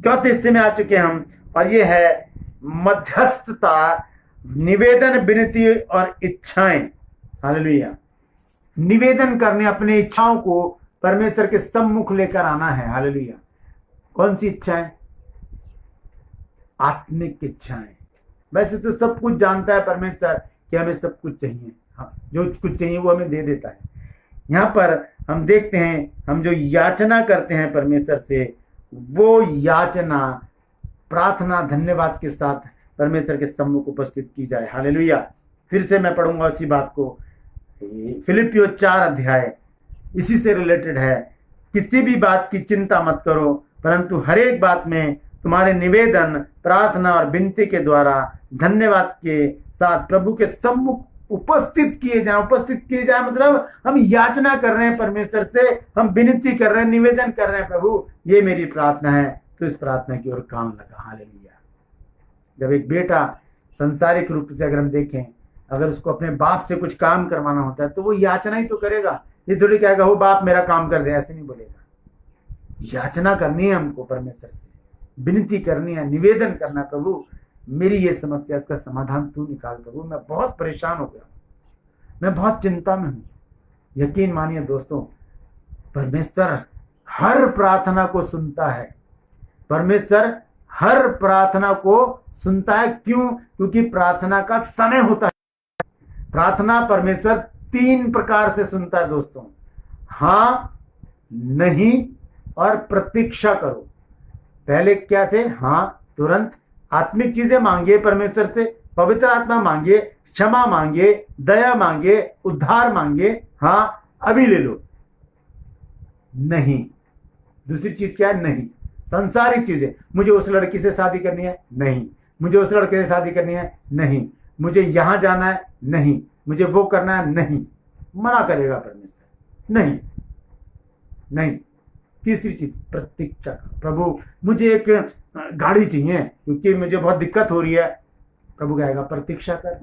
चौथे हिस्से में आ चुके हम और ये है मध्यस्थता, निवेदन, विनती और इच्छाएं। हालेलुया। निवेदन करने, अपने इच्छाओं को परमेश्वर के सम्मुख लेकर आना है। हालेलुया। कौन सी इच्छाएं? आत्मिक इच्छाएं। वैसे तो सब कुछ जानता है परमेश्वर कि हमें सब कुछ चाहिए, हाँ जो कुछ चाहिए वो हमें दे देता है। यहाँ पर हम देखते हैं, हम जो याचना करते हैं परमेश्वर से, वो याचना, प्रार्थना धन्यवाद के साथ परमेश्वर के सम्मुख उपस्थित की जाए। हालेलुया। फिर से मैं पढ़ूंगा उसी बात को, फिलिपियों 4 अध्याय इसी से रिलेटेड है। किसी भी बात की चिंता मत करो, परंतु हर एक बात में तुम्हारे निवेदन, प्रार्थना और विनती के द्वारा धन्यवाद के साथ प्रभु के सम्मुख उपस्थित किए जाए। उपस्थित किए जाए मतलब हम याचना कर रहे हैं परमेश्वर से, हम विनती कर रहे हैं, निवेदन कर रहे हैं, प्रभु ये मेरी प्रार्थना है, तो इस प्रार्थना की ओर काम लगा। हालेलुया। जब एक बेटा संसारिक रूप से अगर हम देखें, अगर उसको अपने बाप से कुछ काम करवाना होता है तो वो याचना ही तो करेगा। ये थोड़ी कहेगा हो बाप मेरा काम कर दे, ऐसे नहीं बोलेगा। याचना करनी है हमको परमेश्वर से, विनती करनी है, निवेदन करना, प्रभु मेरी ये समस्या, इसका समाधान तू निकाल प्रभु, मैं बहुत परेशान हो गया, मैं बहुत चिंता में हूं। यकीन मानिए दोस्तों, परमेश्वर हर प्रार्थना को सुनता है। परमेश्वर हर प्रार्थना को सुनता है। क्यों? क्योंकि प्रार्थना का समय होता है। प्रार्थना परमेश्वर 3 प्रकार से सुनता है दोस्तों। हाँ, नहीं और प्रतीक्षा करो। पहले क्या से? हाँ, तुरंत आत्मिक चीजें मांगिए परमेश्वर से, पवित्र आत्मा मांगिए, क्षमा मांगिए, दया मांगिए, उद्धार मांगिए। हाँ, अभी ले लो। नहीं, दूसरी चीज क्या है? नहीं, संसारिक चीजें। मुझे उस लड़की से शादी करनी है, नहीं। मुझे उस लड़के से शादी करनी है, नहीं। मुझे यहां जाना है, नहीं। मुझे वो करना है, नहीं। मना करेगा परमेश्वर, नहीं नहीं। तीसरी चीज, प्रतीक्षा। प्रभु मुझे एक गाड़ी चाहिए क्योंकि मुझे बहुत दिक्कत हो रही है। प्रभु कहेगा प्रतीक्षा कर,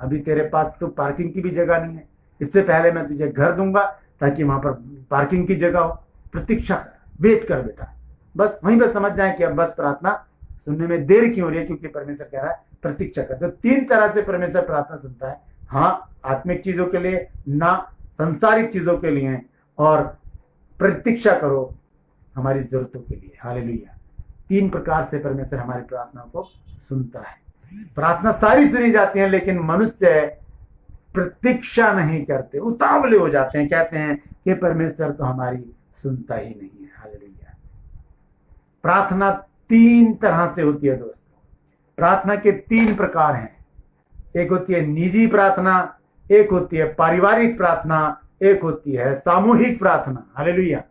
अभी तेरे पास तो पार्किंग की भी जगह नहीं है, इससे पहले मैं तुझे घर दूंगा ताकि वहां पर पार्किंग की जगह हो। प्रतीक्षा कर, वेट कर बेटा। बस वहीं पर समझ जाए कि अब बस प्रार्थना सुनने में देर क्यों हो रही है, क्योंकि परमेश्वर कह रहा है प्रतीक्षा कर। तो 3 तरह से परमेश्वर प्रार्थना सुनता है। हाँ, आत्मिक चीजों के लिए, ना संसारिक चीजों के लिए, और प्रतीक्षा करो हमारी जरूरतों के लिए। हालेलुया। 3 प्रकार से परमेश्वर हमारी प्रार्थना को सुनता है। प्रार्थना सारी सुनी जाती है, लेकिन मनुष्य प्रतीक्षा नहीं करते, उतावले हो जाते हैं, कहते हैं कि परमेश्वर तो हमारी सुनता ही नहीं है। हालेलुया। प्रार्थना 3 तरह से होती है दोस्तों। प्रार्थना के 3 प्रकार हैं। एक होती है निजी प्रार्थना, एक होती है पारिवारिक प्रार्थना, एक होती है सामूहिक प्रार्थना। हालेलुया।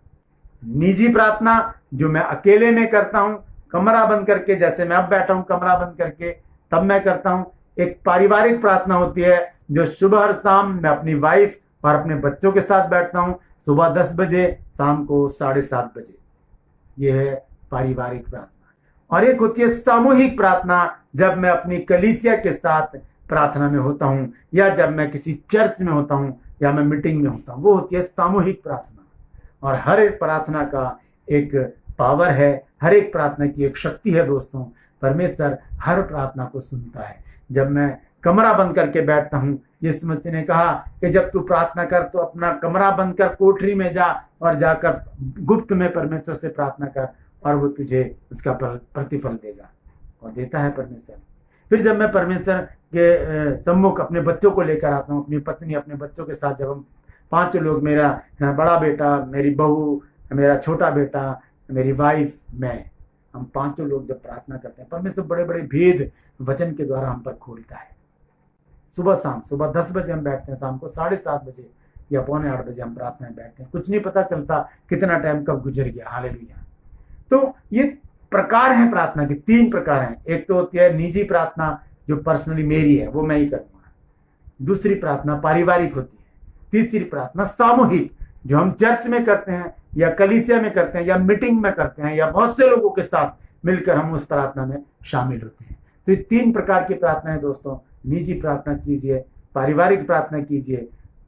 निजी प्रार्थना जो मैं अकेले में करता हूं, कमरा बंद करके, जैसे मैं अब बैठा हूं कमरा बंद करके, तब मैं करता हूं। एक पारिवारिक प्रार्थना होती है जो सुबह और शाम मैं अपनी वाइफ और अपने बच्चों के साथ बैठता हूं, सुबह 10 बजे, शाम को 7:30 बजे। यह है पारिवारिक प्रार्थना। और एक होती है सामूहिक प्रार्थना, जब मैं अपनी कलीसिया के साथ प्रार्थना में होता हूं, या जब मैं किसी चर्च में होता हूं, या मैं मीटिंग में होता हूं, वो होती है सामूहिक प्रार्थना। और हर एक प्रार्थना का एक पावर है, हर एक प्रार्थना की एक शक्ति है दोस्तों। परमेश्वर हर प्रार्थना को सुनता है। जब मैं कमरा बंद करके बैठता हूं, यीशु मसीह ने कहा कि जब तू प्रार्थना कर तो अपना कमरा बंद कर, कोठरी में जा और जाकर गुप्त में परमेश्वर से प्रार्थना कर, और वो तुझे उसका प्रतिफल देगा, और देता है परमेश्वर। फिर जब मैं परमेश्वर के सम्मुख अपने बच्चों को लेकर आता हूँ, अपनी पत्नी, अपने बच्चों के साथ, जब हम 5 लोग, मेरा बड़ा बेटा, मेरी बहू, मेरा छोटा बेटा, मेरी वाइफ, मैं, हम 5 लोग जब प्रार्थना करते हैं, परमेश्वर बड़े बड़े भेद वचन के द्वारा हम पर खोलता है। सुबह शाम, सुबह 10 बजे हम बैठते हैं, शाम को 7:30 बजे या 7:45 बजे हम प्रार्थना में बैठते हैं। कुछ नहीं पता चलता कितना टाइम कब गुजर गया। हालेलुया। तो ये प्रकार है प्रार्थना के, 3 प्रकार हैं। एक तो होती है निजी प्रार्थना जो पर्सनली मेरी है, वो मैं ही करूंगा। दूसरी प्रार्थना पारिवारिक होती है। तीसरी प्रार्थना सामूहिक, जो हम चर्च में करते हैं, या कलीसिया में करते हैं, या मीटिंग में करते हैं, या बहुत से लोगों के साथ मिलकर हम उस प्रार्थना में शामिल होते हैं। तो ये 3 प्रकार की प्रार्थना है दोस्तों। निजी प्रार्थना कीजिए, पारिवारिक प्रार्थना कीजिए,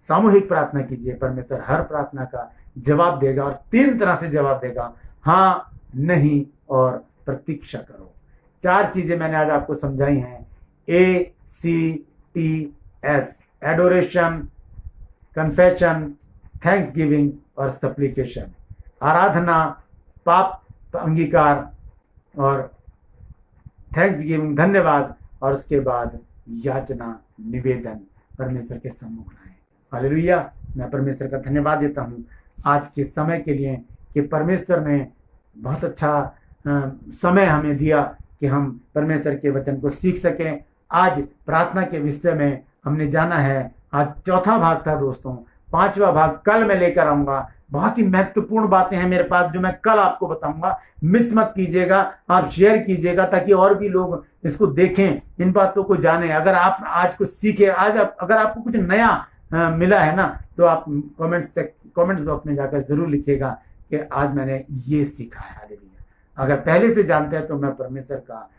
सामूहिक प्रार्थना कीजिए। परमेश्वर हर प्रार्थना का जवाब देगा, और 3 तरह से जवाब देगा। हाँ, नहीं और प्रतीक्षा करो। 4 चीजें मैंने आज आपको समझाई हैं। ACTS, adoration, confession, thanks giving और सप्लीकेशन। आराधना, पाप अंगीकार, और थैंक्स गिविंग, धन्यवाद, और उसके बाद याचना, निवेदन परमेश्वर के सम्मुख लाएं। हालेलुया। मैं परमेश्वर का धन्यवाद देता हूँ आज के समय के लिए, कि परमेश्वर ने बहुत अच्छा समय हमें दिया कि हम परमेश्वर के वचन को सीख सकें। आज प्रार्थना के विषय में हमने जाना है। आज 4था भाग था दोस्तों। 5वां भाग कल मैं लेकर आऊंगा। बहुत ही महत्वपूर्ण बातें हैं मेरे पास जो मैं कल आपको बताऊंगा। मिस मत कीजिएगा, आप शेयर कीजिएगा ताकि और भी लोग इसको देखें, इन बातों को जानें। अगर आप आज कुछ सीखे, अगर आपको कुछ नया मिला है ना, तो आप कमेंट्स बॉक्स में जाकर जरूर लिखिएगा कि आज मैंने ये सीखा है। हालेलुया। अगर पहले से जानते हैं तो मैं परमेश्वर का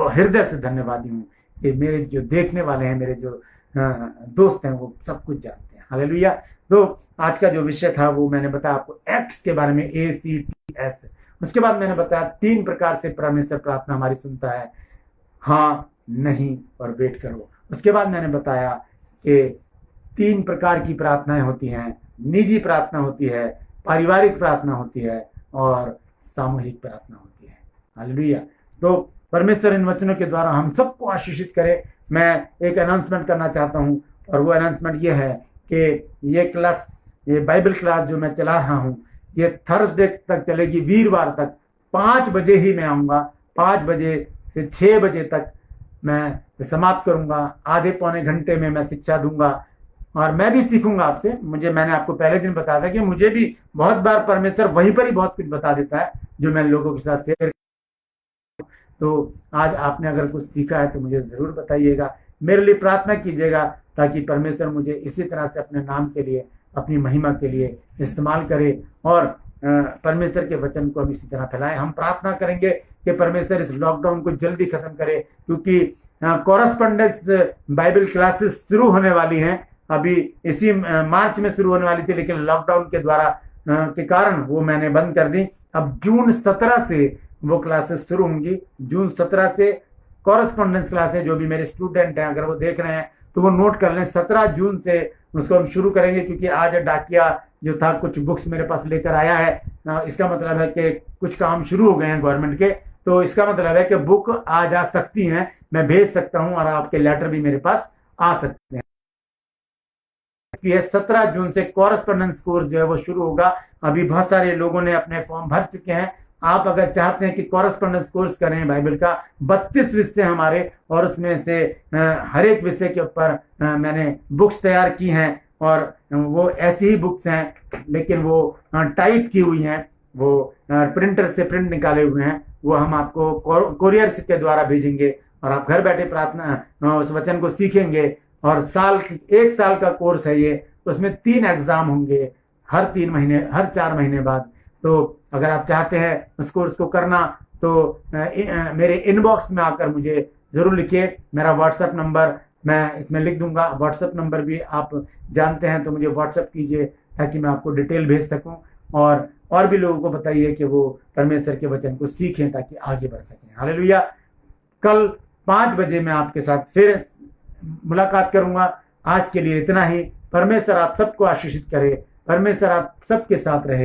हृदय से धन्यवादी हूँ कि मेरे जो देखने वाले हैं, मेरे जो दोस्त हैं, वो सब कुछ जानते हैं। हालेलुया। तो आज का जो विषय था वो मैंने बताया आपको, एक्ट्स के बारे में, ACTS, उसके बाद मैंने बताया 3 प्रकार से परमेश्वर प्रार्थना हमारी सुनता है, हाँ, नहीं और वेट करो। उसके बाद मैंने बताया कि 3 प्रकार की प्रार्थनाएं होती हैं, निजी प्रार्थना होती है, पारिवारिक प्रार्थना होती है और सामूहिक प्रार्थना होती है। हालेलुया। तो परमेश्वर इन वचनों के द्वारा हम सबको आशीषित करे। मैं एक अनाउंसमेंट करना चाहता हूं और वो अनाउंसमेंट ये है कि ये बाइबल क्लास जो मैं चला रहा हूं, ये थर्सडे तक चलेगी, वीरवार तक 5 बजे ही मैं आऊँगा। 5 बजे से 6 बजे तक मैं समाप्त करूँगा। आधे पौने घंटे में मैं शिक्षा दूंगा और मैं भी सीखूंगा आपसे। मैंने आपको पहले दिन बताया था कि मुझे भी बहुत बार परमेश्वर वहीं पर ही बहुत कुछ बता देता है जो मैं लोगों के साथ शेयर। तो आज आपने अगर कुछ सीखा है तो मुझे ज़रूर बताइएगा, मेरे लिए प्रार्थना कीजिएगा ताकि परमेश्वर मुझे इसी तरह से अपने नाम के लिए, अपनी महिमा के लिए इस्तेमाल करे और परमेश्वर के वचन को हम इसी तरह फैलाएं। हम प्रार्थना करेंगे कि परमेश्वर इस लॉकडाउन को जल्दी खत्म करे, क्योंकि कॉरेस्पॉन्डेंस बाइबल क्लासेस शुरू होने वाली हैं। अभी इसी मार्च में शुरू होने वाली थी, लेकिन लॉकडाउन के द्वारा के कारण वो मैंने बंद कर दी। अब जून 17 से वो क्लासेस शुरू होंगी। जून 17 से कॉरेस्पॉन्डेंस क्लासेस, जो भी मेरे स्टूडेंट हैं अगर वो देख रहे हैं तो वो नोट कर लें, 17 जून से उसको हम शुरू करेंगे। क्योंकि आज डाकिया जो था कुछ बुक्स मेरे पास लेकर आया है, इसका मतलब है कि कुछ काम शुरू हो गए हैं गवर्नमेंट के, तो इसका मतलब है कि बुक आ जा सकती हैं, मैं भेज सकता हूं और आपके लेटर भी मेरे पास आ सकते हैं। 17 जून से कॉरेस्पॉन्डेंस कोर्स जो है वो शुरू होगा। अभी बहुत सारे लोगों ने अपने फॉर्म भर चुके हैं। आप अगर चाहते हैं कि कॉरेस्पॉन्डेंस कोर्स करें बाइबल का, 32 विषय हमारे, और उसमें से हर एक विषय के ऊपर मैंने बुक्स तैयार की हैं और वो ऐसी ही बुक्स हैं लेकिन वो टाइप की हुई हैं, वो प्रिंटर से प्रिंट निकाले हुए हैं। वो हम आपको कोरियर के द्वारा भेजेंगे और आप घर बैठे प्रार्थना उस वचन को सीखेंगे। और 1 साल का कोर्स है ये, तो उसमें 3 एग्जाम होंगे हर 4 महीने बाद। तो अगर आप चाहते हैं उस कोर्स को करना तो मेरे इनबॉक्स में आकर मुझे ज़रूर लिखिए। मेरा व्हाट्सएप नंबर मैं इसमें लिख दूंगा, व्हाट्सएप नंबर भी आप जानते हैं तो मुझे व्हाट्सएप कीजिए ताकि मैं आपको डिटेल भेज सकूं। और भी लोगों को बताइए कि वो परमेश्वर के वचन को सीखें ताकि आगे बढ़ सकें। हालेलुया। कल 5 बजे मैं आपके साथ फिर मुलाकात करूंगा। आज के लिए इतना ही। परमेश्वर आप सबको आशीषित करे, परमेश्वर आप सबके साथ रहे।